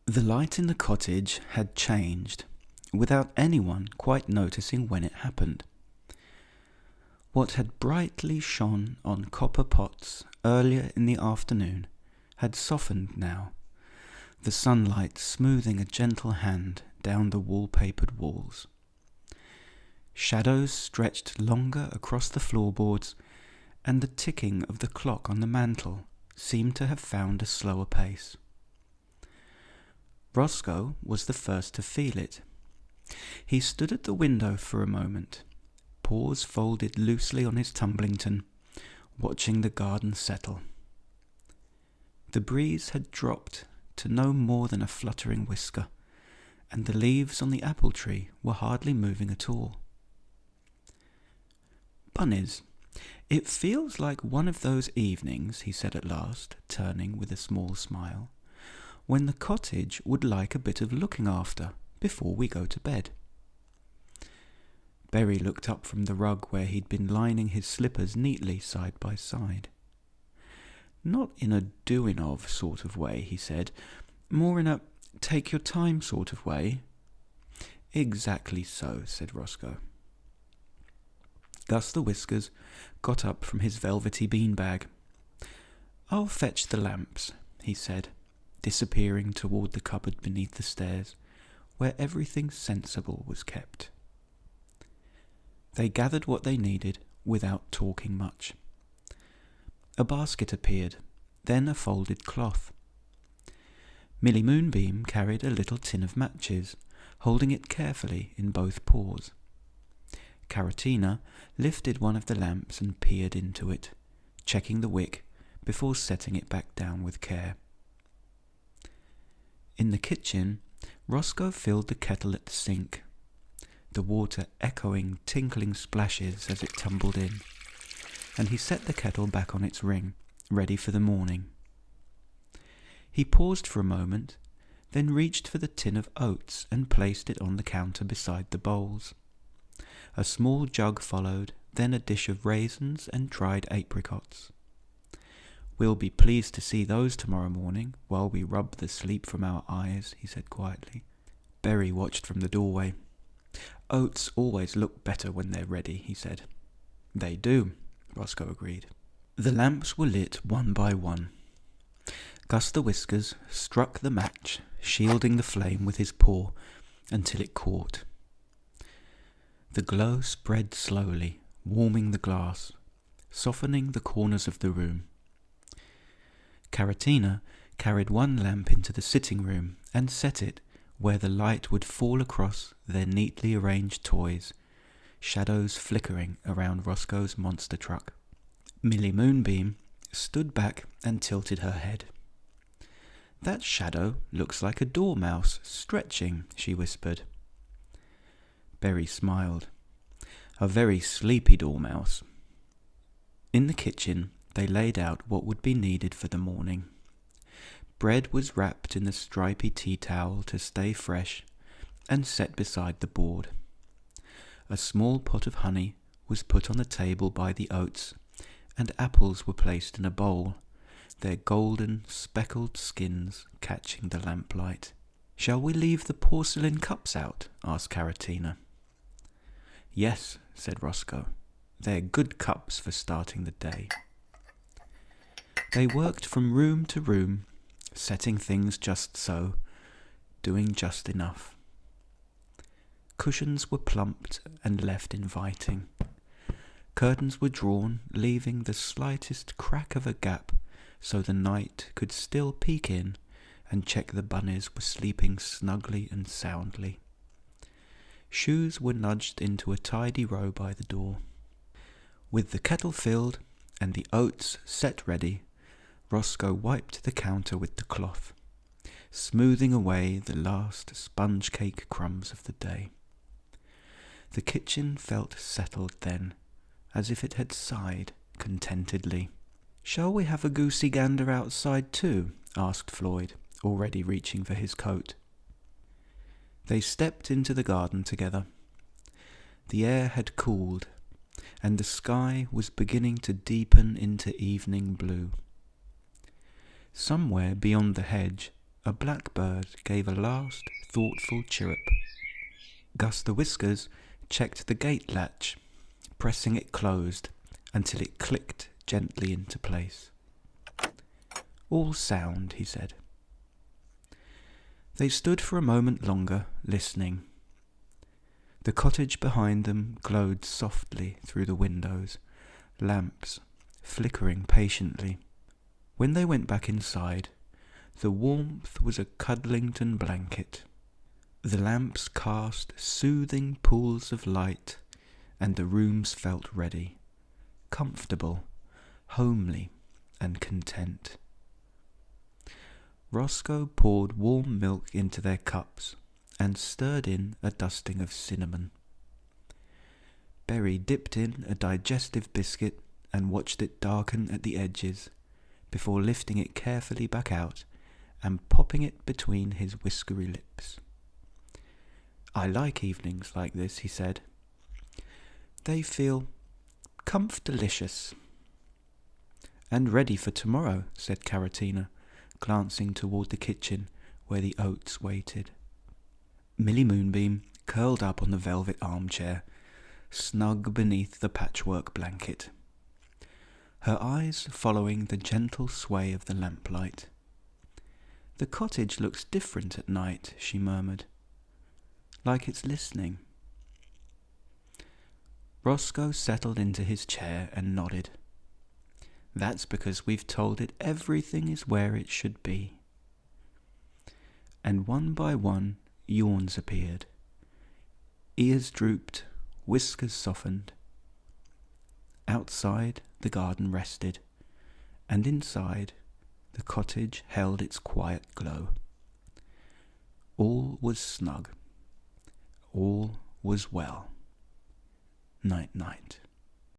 The light in the cottage had changed, without anyone quite noticing when it happened. What had brightly shone on copper pots earlier in the afternoon had softened now, the sunlight smoothing a gentle hand down the wallpapered walls. Shadows stretched longer across the floorboards, and the ticking of the clock on the mantel seemed to have found a slower pace. Roscoe was the first to feel it. He stood at the window for a moment, paws folded loosely on his tumblington, watching the garden settle. The breeze had dropped to no more than a fluttering whisker, and the leaves on the apple tree were hardly moving at all. "Bunnies, it feels like one of those evenings," he said at last, turning with a small smile, "when the cottage would like a bit of looking after before we go to bed." Berry looked up from the rug where he'd been lining his slippers neatly side by side. "Not in a doing of sort of way," he said, "more in a take your time sort of way." "Exactly so," said Roscoe. Gus the Whiskers got up from his velvety beanbag. "I'll fetch the lamps," he said, disappearing toward the cupboard beneath the stairs, where everything sensible was kept. They gathered what they needed without talking much. A basket appeared, then a folded cloth. Millie Moonbeam carried a little tin of matches, holding it carefully in both paws. Caratina lifted one of the lamps and peered into it, checking the wick before setting it back down with care. In the kitchen, Roscoe filled the kettle at the sink, the water echoing tinkling splashes as it tumbled in, and he set the kettle back on its ring, ready for the morning. He paused for a moment, then reached for the tin of oats and placed it on the counter beside the bowls. A small jug followed, then a dish of raisins and dried apricots. "We'll be pleased to see those tomorrow morning, while we rub the sleep from our eyes," he said quietly. Berry watched from the doorway. "Oats always look better when they're ready," he said. "They do," Roscoe agreed. The lamps were lit one by one. Gus the Whiskers struck the match, shielding the flame with his paw until it caught. The glow spread slowly, warming the glass, softening the corners of the room. Caratina carried one lamp into the sitting room and set it where the light would fall across their neatly arranged toys, shadows flickering around Roscoe's monster truck. Millie Moonbeam stood back and tilted her head. "That shadow looks like a dormouse stretching," she whispered. Berry smiled. "A very sleepy dormouse." In the kitchen, they laid out what would be needed for the morning. Bread was wrapped in the stripy tea towel to stay fresh and set beside the board. A small pot of honey was put on the table by the oats, and apples were placed in a bowl, their golden, speckled skins catching the lamplight. "Shall we leave the porcelain cups out?" asked Caratina. "Yes," said Roscoe. "They're good cups for starting the day." They worked from room to room, setting things just so, doing just enough. Cushions were plumped and left inviting. Curtains were drawn, leaving the slightest crack of a gap so the night could still peek in and check the bunnies were sleeping snugly and soundly. Shoes were nudged into a tidy row by the door. With the kettle filled and the oats set ready, Roscoe wiped the counter with the cloth, smoothing away the last sponge cake crumbs of the day. The kitchen felt settled then, as if it had sighed contentedly. "Shall we have a goosey gander outside too?" asked Floyd, already reaching for his coat. They stepped into the garden together. The air had cooled, and the sky was beginning to deepen into evening blue. Somewhere beyond the hedge, a blackbird gave a last thoughtful chirrup. Gus the Whiskers checked the gate latch, pressing it closed until it clicked gently into place. "All sound," he said. They stood for a moment longer, listening. The cottage behind them glowed softly through the windows, lamps flickering patiently. When they went back inside, the warmth was a Cuddlington blanket. The lamps cast soothing pools of light, and the rooms felt ready, comfortable, homely, and content. Roscoe poured warm milk into their cups and stirred in a dusting of cinnamon. Berry dipped in a digestive biscuit and watched it darken at the edges before lifting it carefully back out and popping it between his whiskery lips. "I like evenings like this," he said. "They feel comfortalicious." "And ready for tomorrow," said Caratina, glancing toward the kitchen where the oats waited. Millie Moonbeam curled up on the velvet armchair, snug beneath the patchwork blanket, her eyes following the gentle sway of the lamplight. "The cottage looks different at night," she murmured, "like it's listening." Roscoe settled into his chair and nodded. "That's because we've told it everything is where it should be." And one by one yawns appeared. Ears drooped, whiskers softened. Outside the garden rested, and inside the cottage held its quiet glow. All was snug. All was well. Night-night.